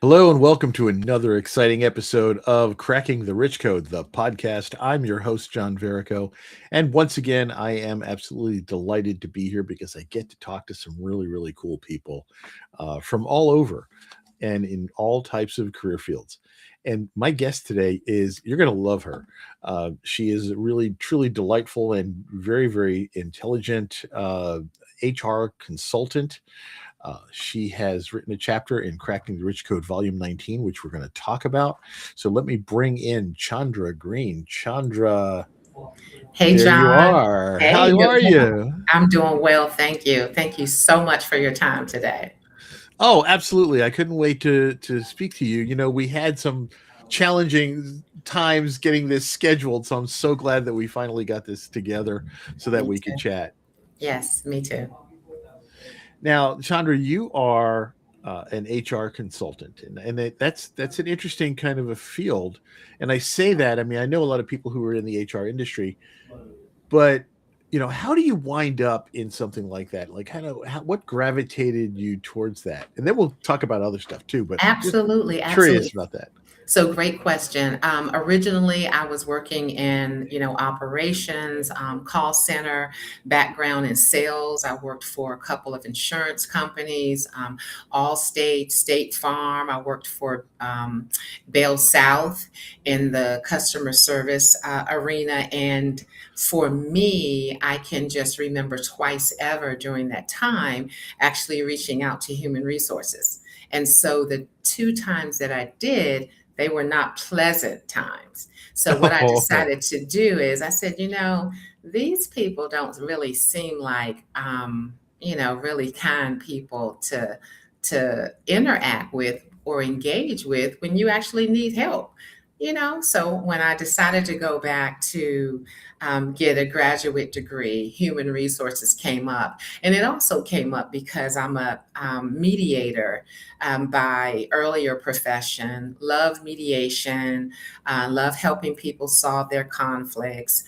Hello and welcome to another exciting episode of Cracking the Rich Code, the podcast. I'm your host, John Verico. And once again, I am absolutely delighted to be here because I get to talk to some really, really cool people from all over and in all types of career fields. And my guest today is, you're going to love her. She is a really, truly delightful and very, very intelligent HR consultant. She has written a chapter in Cracking the Rich Code, Volume 19, which we're going to talk about. So let me bring in Chandra Green. Chandra, Hey, there you John. are. Hey, How good are morning. you? I'm doing well. Thank you. Thank you so much for your time today. Oh, absolutely. I couldn't wait to speak to you. You know, we had some challenging times getting this scheduled, so I'm so glad that we finally got this together so that Me we could too. chat. Yes, me too. Now, Chandra, you are an HR consultant, and that's an interesting kind of a field. And I say that, I mean, I know a lot of people who are in the HR industry, but how do you wind up in something like that? Like, what gravitated you towards that? And then we'll talk about other stuff too. But just Absolutely, curious absolutely. about that. So great question. Originally, I was working in, operations, call center, background in sales. I worked for a couple of insurance companies, Allstate, State Farm. I worked for Bell South in the customer service arena. And for me, I can just remember twice ever during that time actually reaching out to human resources. And so the two times that I did, they were not pleasant times. So what I Oh, decided to do is I said, these people don't really seem like, really kind people to interact with or engage with when you actually need help. So when I decided to go back to get a graduate degree, human resources came up. And it also came up because I'm a mediator by earlier profession, love mediation, love helping people solve their conflicts.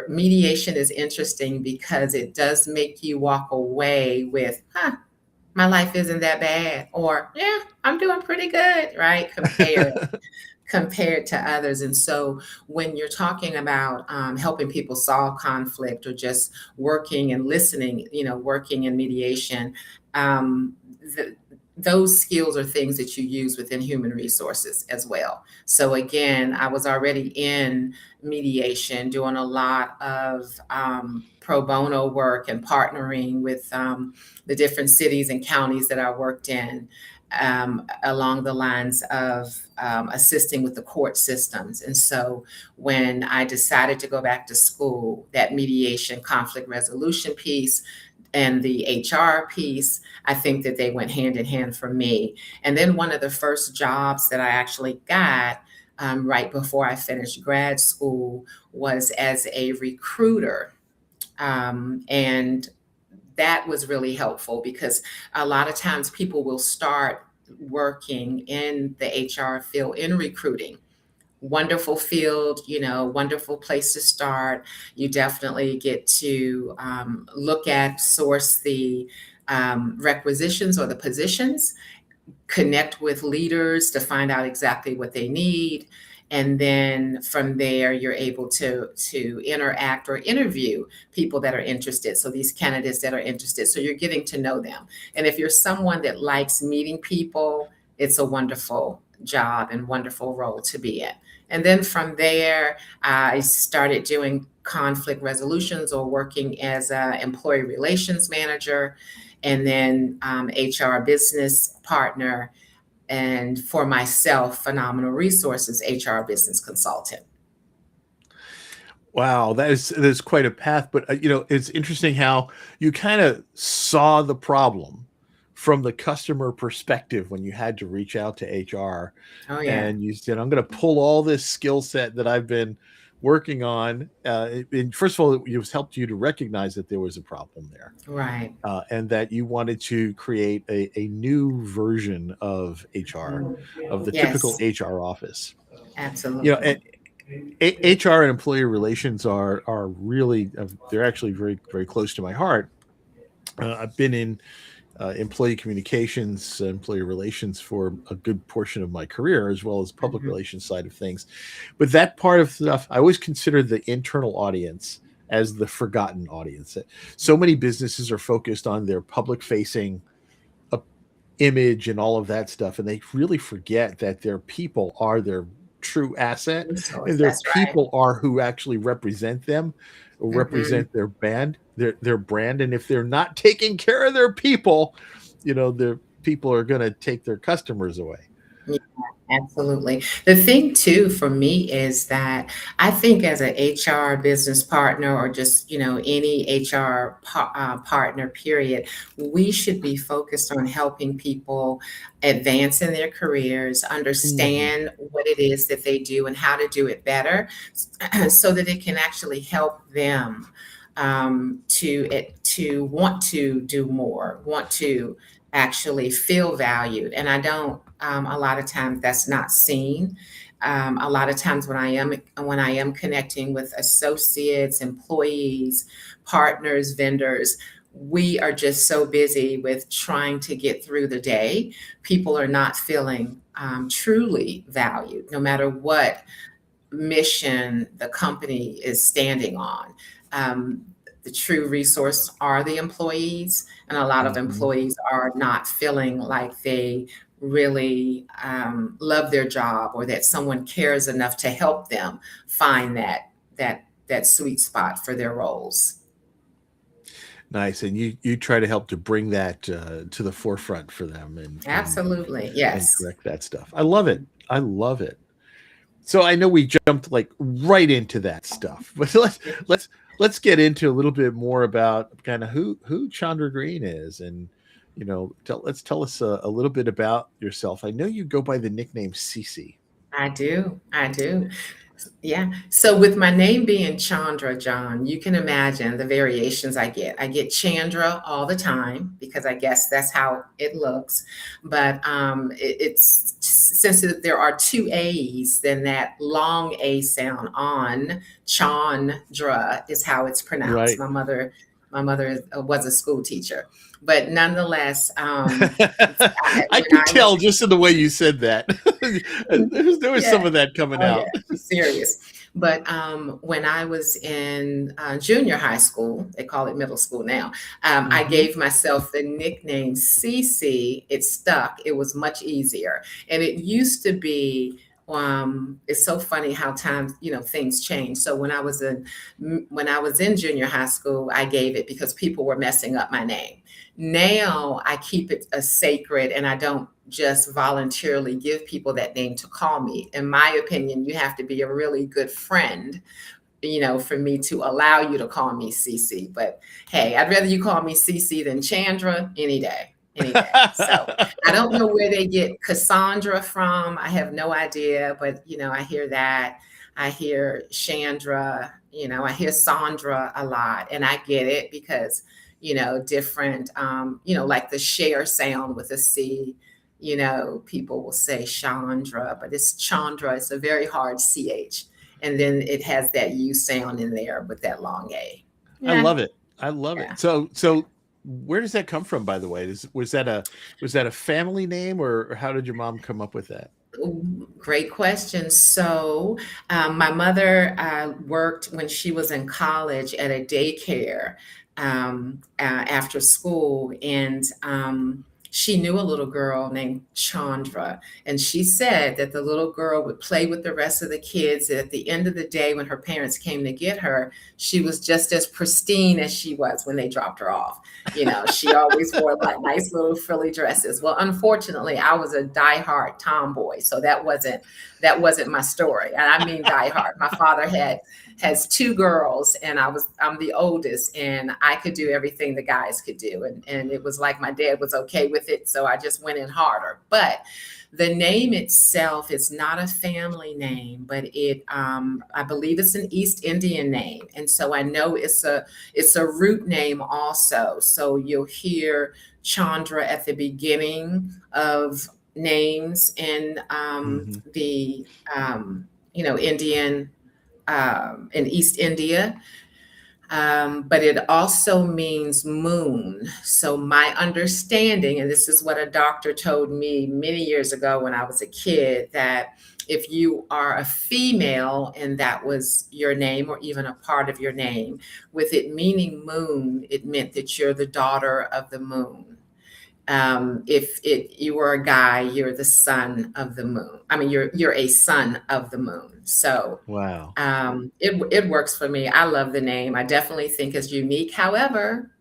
Mediation is interesting because it does make you walk away with, my life isn't that bad, or yeah, I'm doing pretty good, right? Compared to others. And so when you're talking about helping people solve conflict or just working and listening, working in mediation, um, the, those skills are things that you use within human resources as well. So again, I was already in mediation, doing a lot of pro bono work and partnering with the different cities and counties that I worked in, along the lines of assisting with the court systems. And so when I decided to go back to school, that mediation conflict resolution piece and the HR piece, I think that they went hand in hand for me. And then one of the first jobs that I actually got right before I finished grad school was as a recruiter. And that was really helpful because a lot of times people will start working in the HR field in recruiting. Wonderful field, wonderful place to start. You definitely get to look at, source the requisitions or the positions, connect with leaders to find out exactly what they need, and then from there you're able to interact or interview people that are interested, so these candidates that are interested, so you're getting to know them. And if you're someone that likes meeting people, it's a wonderful job and wonderful role to be in. And then from there I started doing conflict resolutions or working as an employee relations manager, and then HR business partner, and for myself, phenomenal resources, HR business consultant. wow, that is quite a path. But it's interesting how you kind of saw the problem from the customer perspective when you had to reach out to HR, Oh, yeah. and you said, "I'm going to pull all this skill set that I've been working on." And first of all, it was helped you to recognize that there was a problem there, Right. and that you wanted to create a new version of HR, of the typical Yes, HR office. absolutely. And HR and employee relations are really they're actually very, very close to my heart. I've been in employee communications, employee relations for a good portion of my career, as well as public Mhm. relations side of things. But that part of stuff, I always consider the internal audience as the forgotten audience. So many businesses are focused on their public facing image and all of that stuff, and they really forget that their people are their true asset, and Resource. their That's right. people are who actually represent them, or Hmm. represent their brand. And if they're not taking care of their people, their people are going to take their customers away. Yeah, absolutely. The thing too for me is that I think as an HR business partner or just, any HR partner, period, we should be focused on helping people advance in their careers, Mhm. understand what it is that they do and how to do it better so that it can actually help them to want to do more, want to actually feel valued. And I don't, a lot of times that's not seen. A lot of times when I am connecting with associates, employees, partners, vendors, we are just so busy with trying to get through the day. People are not feeling truly valued, no matter what mission the company is standing on. Um, the true resource are the employees, and a lot of Mhm. employees are not feeling like they really love their job or that someone cares enough to help them find that sweet spot for their roles. Nice. And you try to help to bring that to the forefront for them, Absolutely, and yes. correct that stuff. I love it. I love it. So I know we jumped like right into that stuff, but let's get into a little bit more about kind of who Chandra Green is, and let's tell us a little bit about yourself. I know you go by the nickname Cece. I do. I do. Yeah. So with my name being Chandra, John, you can imagine the variations I get. I get Chandra all the time because I guess that's how it looks. But it's since there are two A's, then that long A sound on Chandra is how it's pronounced. Right. My mother was a school teacher, but nonetheless, I when could I was tell just in the way you said that. There was yeah. some of that coming Oh, yeah, out. serious. But when I was in junior high school, they call it middle school now, I Hmm. gave myself the nickname Cece. It stuck. It was much easier. And it used to be, it's so funny how times, things change. So when I was in junior high school, I gave it because people were messing up my name. Now I keep it a sacred and I don't just voluntarily give people that name to call me. In my opinion, you have to be a really good friend, for me to allow you to call me Cece. But hey, I'd rather you call me Cece than Chandra any day, any day. So I don't know where they get Cassandra from. I have no idea, but I hear that. I hear Chandra, I hear Sandra a lot, and I get it because different, like the share sound with a C. People will say Chandra, but it's Chandra. It's a very hard CH, and then it has that U sound in there with that long A. I Yeah, love it. I love yeah. it. So where does that come from, by the way? Was that a family name, or how did your mom come up with that? Ooh, great question. So, my mother worked when she was in college at a daycare after school, and she knew a little girl named Chandra. And she said that the little girl would play with the rest of the kids. And at the end of the day, when her parents came to get her, she was just as pristine as she was when they dropped her off. She always wore like nice little frilly dresses. Well, unfortunately, I was a diehard tomboy, so that wasn't my story. And I mean diehard. My father has two girls, and I'm the oldest, and I could do everything the guys could do, and it was like my dad was okay with it, so I just went in harder. But the name itself is not a family name, but I believe it's an East Indian name, and so I know it's a root name also. So you'll hear Chandra at the beginning of names in Hmm. the Indian in East India. But it also means moon. So, my understanding, and this is what a doctor told me many years ago when I was a kid, that if you are a female and that was your name or even a part of your name, with it meaning moon, it meant that you're the daughter of the moon. If you were a guy, you're the son of the moon. I mean, you're a son of the moon. So Wow. it works for me. I love the name. I definitely think it's unique. However,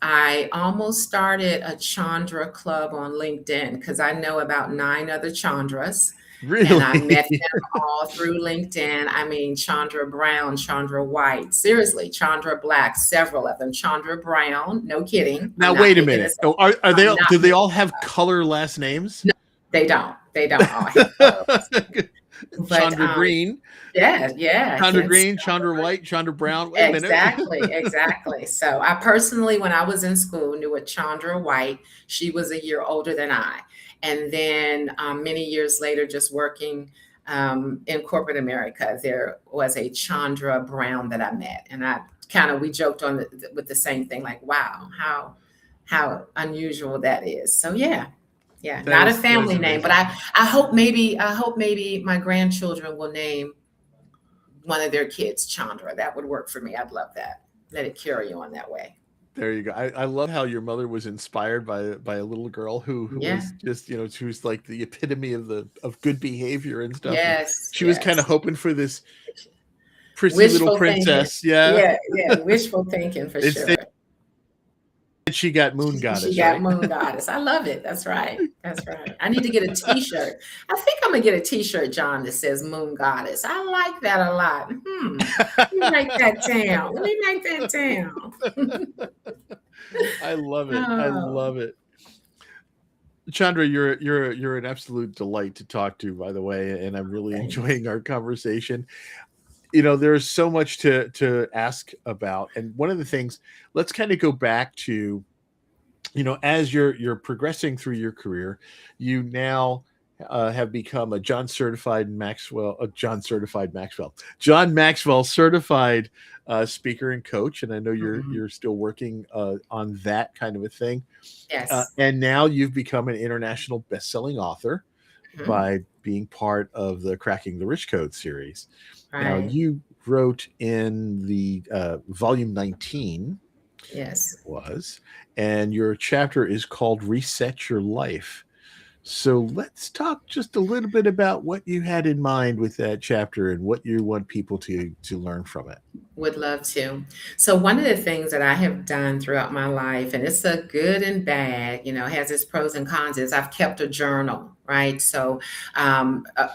I almost started a Chandra club on LinkedIn because I know about 9 other Chandras, and I met Really? them all through LinkedIn. I mean, Chandra Brown, Chandra White, seriously, Chandra Black, several of them. Chandra Brown, no kidding. I'm Now not wait a making minute. this Oh, up. are they I'm all, not do they making all this have color last names? No, they don't. They don't all have color. But Chandra Green, yeah, yeah, I Chandra can't Green, spell Chandra the White, Chandra Brown. Wait a minute. Exactly, exactly. So I personally, when I was in school, knew a Chandra White. She was a year older than I. And then many years later, just working in corporate America, there was a Chandra Brown that I met. And we joked with the same thing, like, wow, how unusual that is. So yeah, yeah, That not a is family name, but amazing. I hope maybe my grandchildren will name one of their kids Chandra. That would work for me. I'd love that. Let it carry on that way. There you go. I love how your mother was inspired by a little girl who Yeah. was just, she was like the epitome of good behavior and stuff. And Yes. she was kind of Yes. hoping for this prissy little Wishful thinking. princess. Yeah. Yeah. Yeah. Wishful thinking for Instead sure. she got moon She goddess, got right? moon goddess. I love it. That's right. That's right. I need to get a T-shirt. I think I'm gonna get a T-shirt, John, that says moon goddess. I like that a lot. Let me write that down. Let me write that down. I love it. I Oh, love it. Chandra, you're an absolute delight to talk to, by the way, and I'm really thanks. enjoying our conversation. There's so much to ask about, and one of the things, let's kind of go back to, as you're progressing through your career, you now have become a John Maxwell certified speaker and coach, and I know Mhm. you're still working on that kind of a thing. Yes. And now you've become an international best-selling author Mhm. by being part of the Cracking the Rich Code series. Now, Right. you wrote in the volume 19, it Yes. was, and your chapter is called Reset Your Life. So let's talk just a little bit about what you had in mind with that chapter and what you want people to learn from it. Would love to. So one of the things that I have done throughout my life, and it's a good and bad, it has its pros and cons, is I've kept a journal, right? So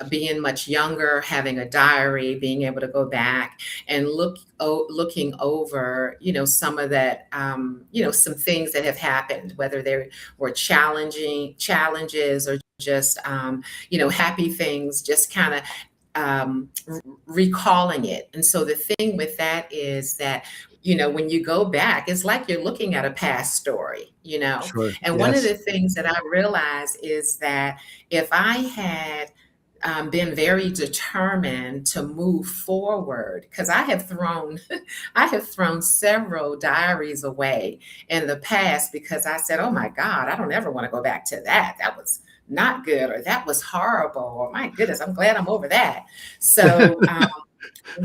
being much younger, having a diary, being able to go back and looking over, some of that, some things that have happened, whether they were challenging challenges or just, happy things, just kind of recalling it. And so the thing with that is that, when you go back, it's like you're looking at a past story, Sure. And one of Yes. the things that I realized is that if I had been very determined to move forward, because I have thrown, I have thrown several diaries away in the past because I said, "Oh my God, I don't ever want to go back to that. That was not good, or that was horrible, or my goodness, I'm glad I'm over that." So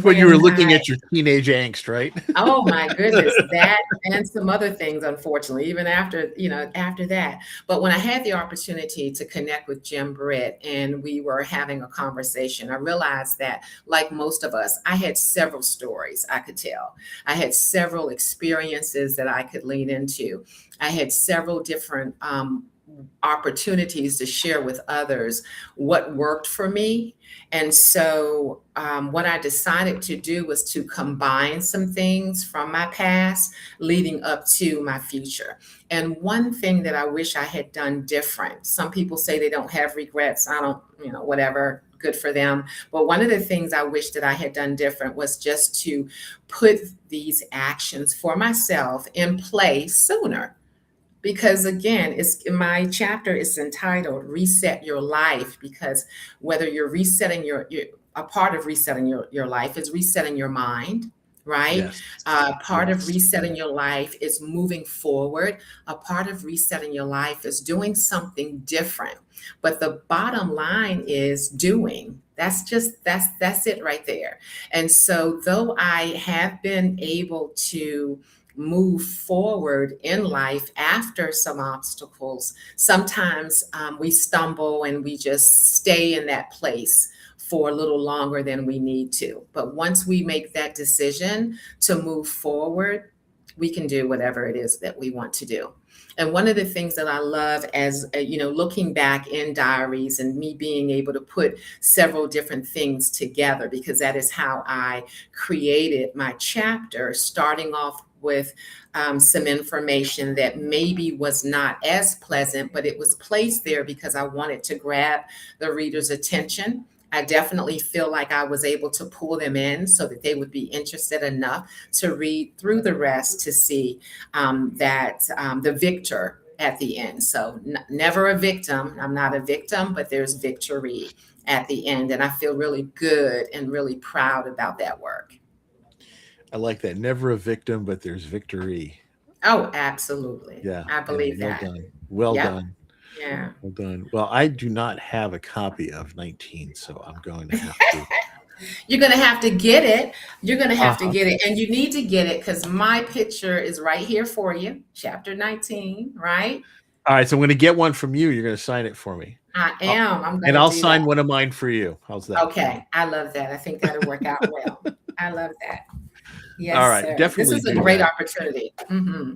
When you were when looking I at your teenage angst, right? Oh my goodness, that and some other things, unfortunately, even after that. But when I had the opportunity to connect with Jim Britt and we were having a conversation, I realized that, like most of us, I had several stories I could tell. I had several experiences that I could lean into. I had several different opportunities to share with others what worked for me. And so, what I decided to do was to combine some things from my past leading up to my future. And one thing that I wish I had done different, some people say they don't have regrets. I don't, whatever, good for them. But one of the things I wish that I had done different was just to put these actions for myself in place sooner, because again, it's my chapter is entitled Reset Your Life, because whether you're resetting your a part of resetting your life is resetting your mind, right? Yes. Part of Yes. resetting your life is moving forward. A part of resetting your life is doing something different. But the bottom line is doing. That's it right there. And so though I have been able to move forward in life after some obstacles, sometimes we stumble and we just stay in that place for a little longer than we need to. But once we make that decision to move forward, we can do whatever it is that we want to do. And one of the things that I love as looking back in diaries and me being able to put several different things together, because that is how I created my chapter, starting off with some information that maybe was not as pleasant, but it was placed there because I wanted to grab the reader's attention. I definitely feel like I was able to pull them in so that they would be interested enough to read through the rest to see that the victor at the end. So never a victim. I'm not a victim, but there's victory at the end. And I feel really good and really proud about that work. I like that. Never a victim, but there's victory. Oh, absolutely. Yeah. I Yeah. believe Well that. done. Well Yep. done. Yeah. Well done. Well, I do not have a copy of 19, so I'm going to have to. You're going to have to get it. You're going to have to Uh-huh. get it. And you need to get it because my picture is right here for you. Chapter 19, right? All right. So I'm going to get one from you. You're going to sign it for me. I I'll, am. I'm going and to I'll do that. sign one of mine for you. How's that? Okay. I love that. I think that'll work out well. I love that. All Yes, right. sir. This Definitely is a do great that. opportunity. Hmm.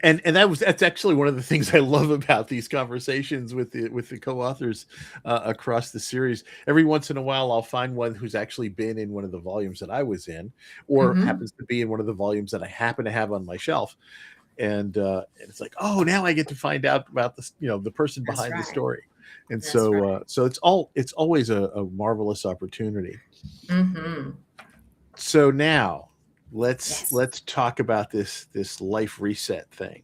And that's actually one of the things I love about these conversations with the co-authors across the series. Every once in a while, I'll find one who's actually been in one of the volumes that I was in, or Hmm. happens to be in one of the volumes that I happen to have on my shelf, and it's like, oh, now I get to find out about this, the person That's behind the right. story, and That's right. so it's always a marvelous opportunity. Hmm. So now let's Yes. let's talk about this life reset thing.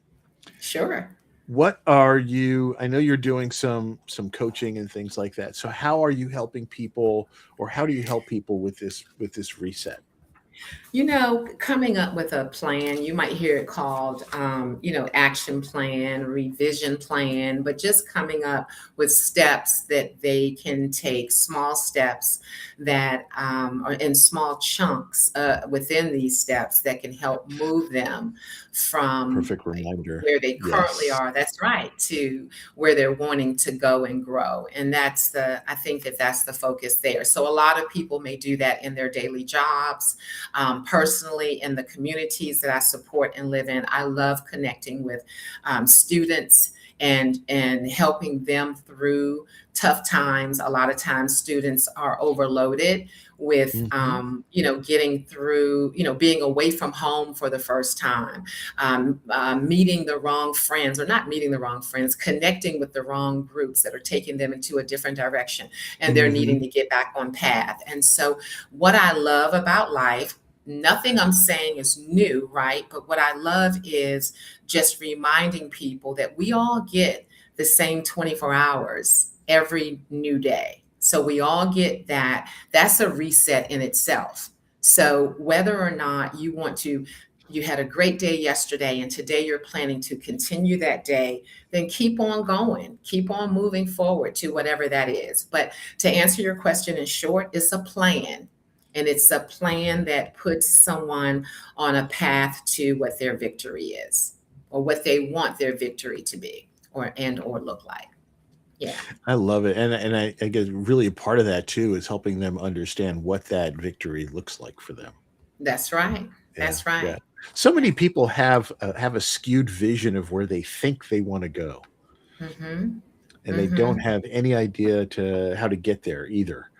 Sure. What are you, I know you're doing some coaching and things like that, so how are you helping people, or how do you help people with this reset? Coming up with a plan, you might hear it called, action plan, revision plan, but just coming up with steps that they can take, small steps that are in small chunks within these steps that can help move them from Perfect reminder. where they currently Yes. are, that's right, to where they're wanting to go and grow. And I think that that's the focus there. So a lot of people may do that in their daily jobs. Personally, in the communities that I support and live in, I love connecting with students and helping them through tough times. A lot of times, students are overloaded with Hmm. getting through, being away from home for the first time, meeting the wrong friends, or not meeting the wrong friends, connecting with the wrong groups that are taking them into a different direction, and they're needing Hmm. to get back on path. And so what I love about life, nothing I'm saying is new, right? But what I love is just reminding people that we all get the same 24 hours every new day. So we all get that. That's a reset in itself. So whether or not you had a great day yesterday and today you're planning to continue that day, then keep on going, keep on moving forward to whatever that is. But to answer your question in short, it's a plan. And it's a plan that puts someone on a path to what their victory is, or what they want their victory to be, or look like. Yeah, I love it, and I guess really a part of that too is helping them understand what that victory looks like for them. that's right. Yeah, That's yeah. right. So Yeah. many people have a skewed vision of where they think they want to go, Mm-hmm. and they don't Mm-hmm. have any idea to how to get there either.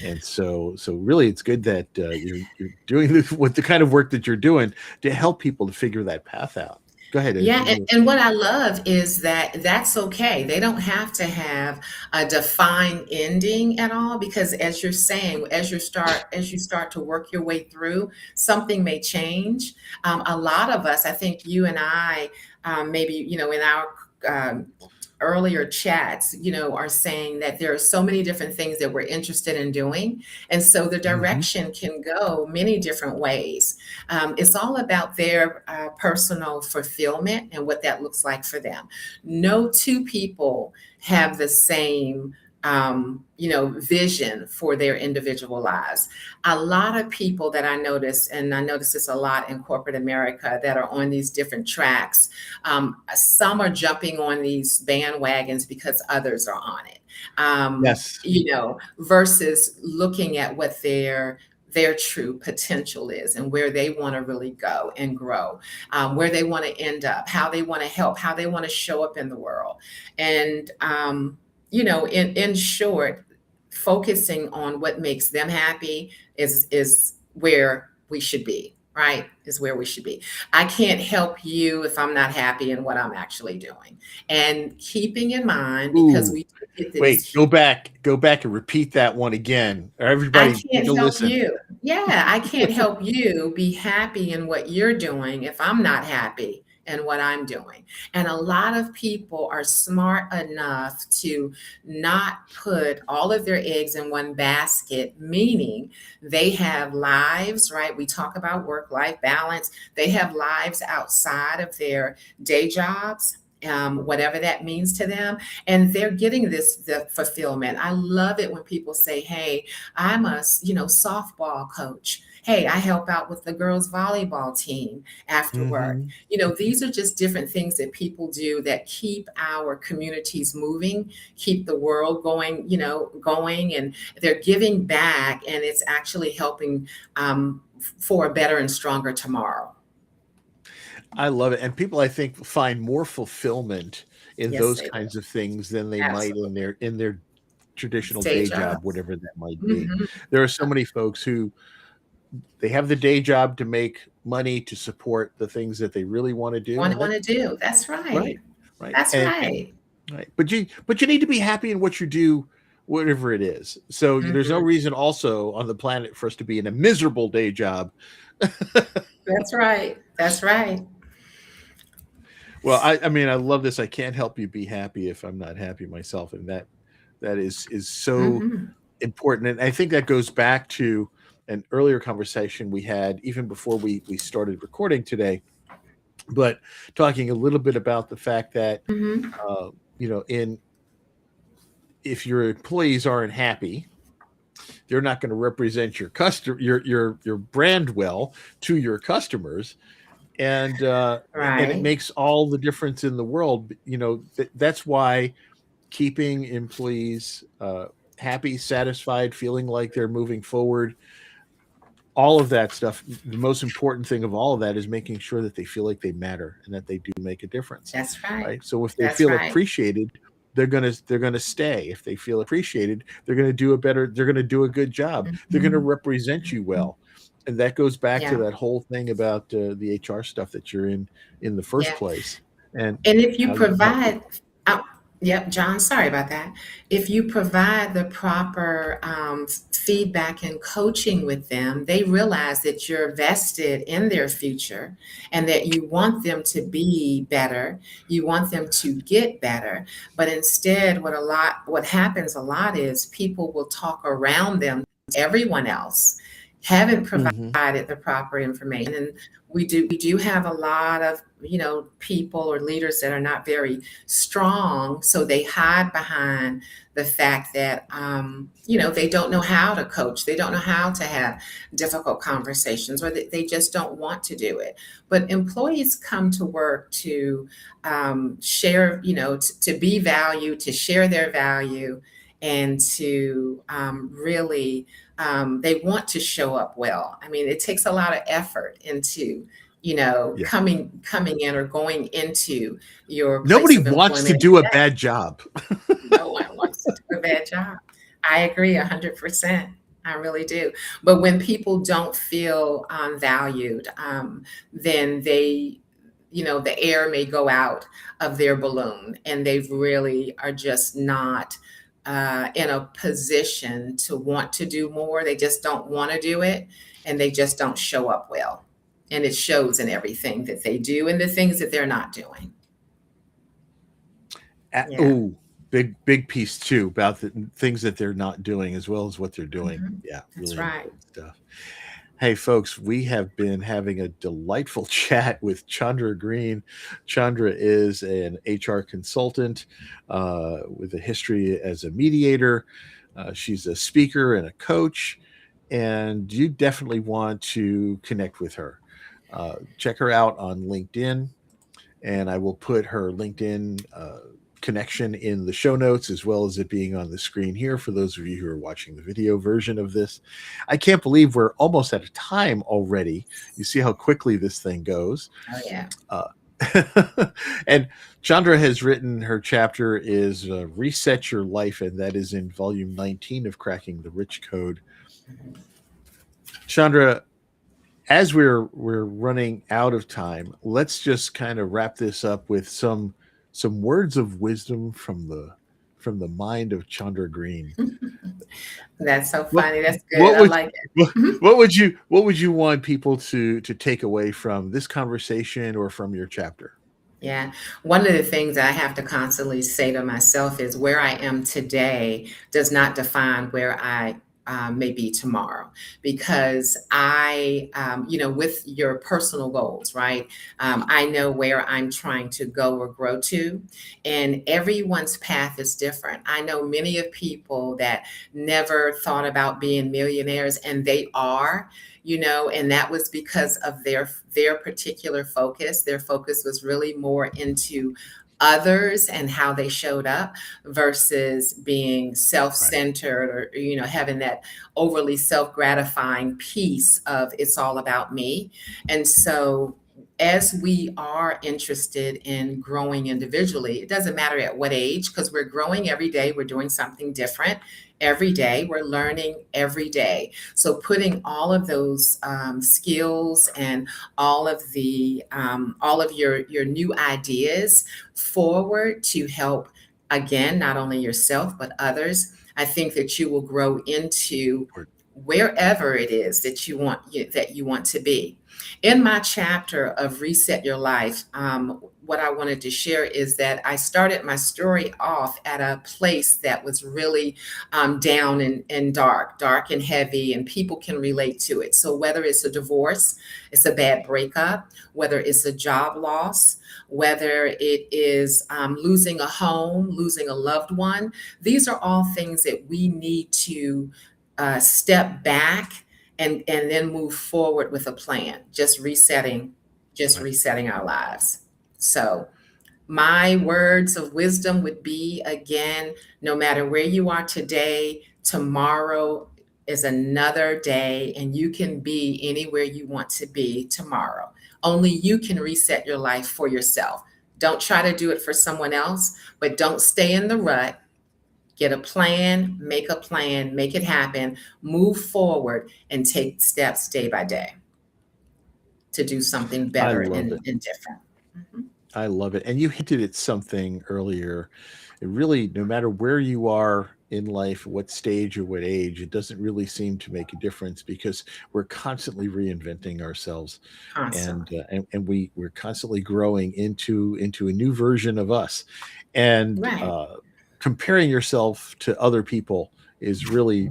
And so really, it's good that you're doing this with the kind of work that you're doing to help people to figure that path out. Go ahead. Yeah, and what I love is that that's okay. They don't have to have a defined ending at all, because as you're saying, as you start to work your way through, something may change. A lot of us, I think you and I, maybe in our um, earlier chats, are saying that there are so many different things that we're interested in doing. And so the Hmm. direction can go many different ways. It's all about their personal fulfillment and what that looks like for them. No two people have the same vision for their individual lives. A lot of people that I notice, and I notice this a lot in corporate America, that are on these different tracks. Some are jumping on these bandwagons because others are on it. Yes. Versus looking at what their true potential is and where they want to really go and grow, where they want to end up, how they want to help, how they want to show up in the world. And in short, focusing on what makes them happy is where we should be, right? Is where we should be. I can't help you if I'm not happy in what I'm actually doing. And keeping in mind, because Ooh, we do get wait, these, go back and repeat that one again. I Everybody take can't a help listen. you. Yeah, I can't help you be happy in what you're doing if I'm not happy in what I'm doing. And a lot of people are smart enough to not put all of their eggs in one basket, meaning they have lives, right? We talk about work-life balance. They have lives outside of their day jobs. Whatever that means to them, and they're getting the fulfillment. I love it when people say, "Hey, I'm a softball coach. Hey, I help out with the girls volleyball team after work." Hmm. These are just different things that people do that keep our communities moving, keep the world going, going, and they're giving back, and it's actually helping for a better and stronger tomorrow. I love it. And people, I think, find more fulfillment in Yes, those they do. kinds of things than they might in Absolutely. their traditional Day day job, jobs. whatever that might be. Mhm. There are so many folks who they have the day job to make money to support the things that they really want to do, and Want that's to do. That's right, right. right, That's and right. right. But you need to be happy in what you do, whatever it is. So there's no Mhm. reason also on the planet for us to be in a miserable day job. That's right. That's right. Well, I mean, I love this. I can't help you be happy if I'm not happy myself, and that is so Mhm. important. And I think that goes back to an earlier conversation we had even before we started recording today, but talking a little bit about the fact that Mhm. uh, in if your employees aren't happy, they're not going to represent your customer your brand well to your customers, and it Right. makes all the difference in the world. That's why keeping employees happy, satisfied, feeling like they're moving forward, all of that stuff. The most important thing of all of that is making sure that they feel like they matter and that they do make a difference, That's right. right? So if they That's feel right. appreciated, they're gonna stay. If they feel appreciated, they're gonna do a good job. They're gonna Mhm. represent you Mhm. well. And that goes back to Yeah. that whole thing about the HR stuff that you're in the first Yeah. place, and And if you how you can help provide, people. oh, yep, John, sorry about that. If you provide the proper feedback and coaching with them, they realize that you're vested in their future and that you want them to be better. You want them to get better. But instead, what happens a lot is people will talk around them, everyone else haven't Hmm. provided the proper information. And we do have a lot of people or leaders that are not very strong, so they hide behind the fact that they don't know how to coach, they don't know how to have difficult conversations, or they just don't want to do it. But employees come to work to share, to be valued, to share their value, and to really they want to show up well. I mean, it takes a lot of effort into Yeah. coming in or going into your place Nobody of wants to employment. do a bad job. No one wants to do a bad job. I agree 100%. I really do. But when people don't feel valued, then the air may go out of their balloon, and they really are just not in a position to want to do more. They just don't want to do it, and they just don't show up well. And it shows in everything that they do and the things that they're not doing. Yeah. Oh, big piece too about the things that they're not doing as well as what they're doing. Mhm. Yeah, That's really right. important stuff. Hey, folks, we have been having a delightful chat with Chandra Green. Chandra is an HR consultant with a history as a mediator. She's a speaker and a coach, and you definitely want to connect with her. Check her out on LinkedIn, and I will put her LinkedIn connection in the show notes as well as it being on the screen here for those of you who are watching the video version of this. I can't believe we're almost out of time already. You see how quickly this thing goes. Oh yeah. Uh, and Chandra has written her chapter is Reset Your Life, and that is in volume 19 of Cracking the Rich Code. Mhm. Chandra, as we're running out of time, let's just kind of wrap this up with some words of wisdom from the mind of Chandra Green. That's so What funny. That's good. what I would like it. Mhm. what would you want people to take away from this conversation or from your chapter? Yeah. One of the things I have to constantly say to myself is where I am today does not define where I may be tomorrow. Because with your personal goals, right? I know where I'm trying to go or grow to, and everyone's path is different. I know many of people that never thought about being millionaires, and they are, and that was because of their particular focus. Their focus was really more into others and how they showed up versus being Right. self-centered, or having that overly self-gratifying piece of it's all about me. And so as we are interested in growing individually, it doesn't matter at what age, because we're growing every day, we're doing something different every day, we're learning every day. So putting all of those skills and all of your new ideas forward to help, again, not only yourself but others, I think that you will grow into Or- wherever it is that you want to be. In my chapter of Reset Your Life, what I wanted to share is that I started my story off at a place that was really down and dark and heavy, and people can relate to it. So whether it's a divorce, it's a bad breakup, whether it's a job loss, whether it is losing a home, losing a loved one, these are all things that we need to step back and then move forward with a plan, just Right. resetting our lives. So my words of wisdom would be, again, no matter where you are today, tomorrow is another day, and you can be anywhere you want to be tomorrow. Only you can reset your life for yourself. Don't try to do it for someone else, but don't stay in the rut. Get a plan, make it happen, move forward, and take steps day by day to do something I better love it. and different. Mhm. I love it. And you hinted at something earlier. It really, no matter where you are in life, what stage or what age, it doesn't really seem to make a difference because we're constantly reinventing ourselves, Constantly. and we're constantly growing into a new version of us, and Right. comparing yourself to other people is really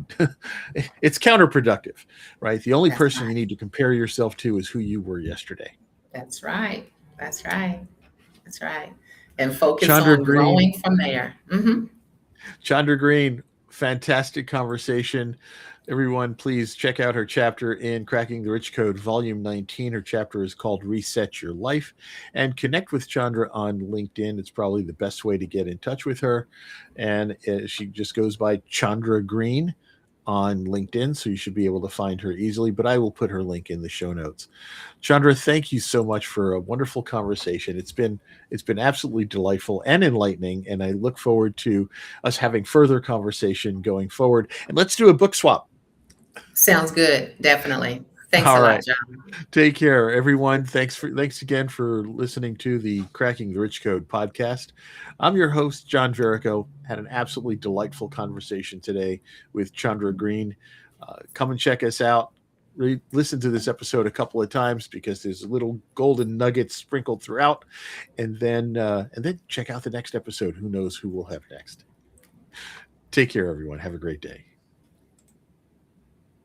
it's counterproductive, right? The only That's person you right. need to compare yourself to is who you were yesterday. That's right. That's right. That's right. And focus Chandra on Green, growing from there. Hmm. Chandra Green, fantastic conversation. Everyone, please check out her chapter in Cracking the Rich Code, Volume 19. Her chapter is called Reset Your Life. And connect with Chandra on LinkedIn. It's probably the best way to get in touch with her. And she just goes by Chandra Green on LinkedIn, so you should be able to find her easily. But I will put her link in the show notes. Chandra, thank you so much for a wonderful conversation. It's been absolutely delightful and enlightening, and I look forward to us having further conversation going forward. And let's do a book swap. Sounds good. Definitely. Thanks All a lot, right. John. Take care, everyone. Thanks again for listening to the Cracking the Rich Code podcast. I'm your host, John Verico. Had an absolutely delightful conversation today with Chandra Green. Come and check us out. listen to this episode a couple of times because there's little golden nuggets sprinkled throughout, and then check out the next episode. Who knows who we'll have next? Take care, everyone. Have a great day.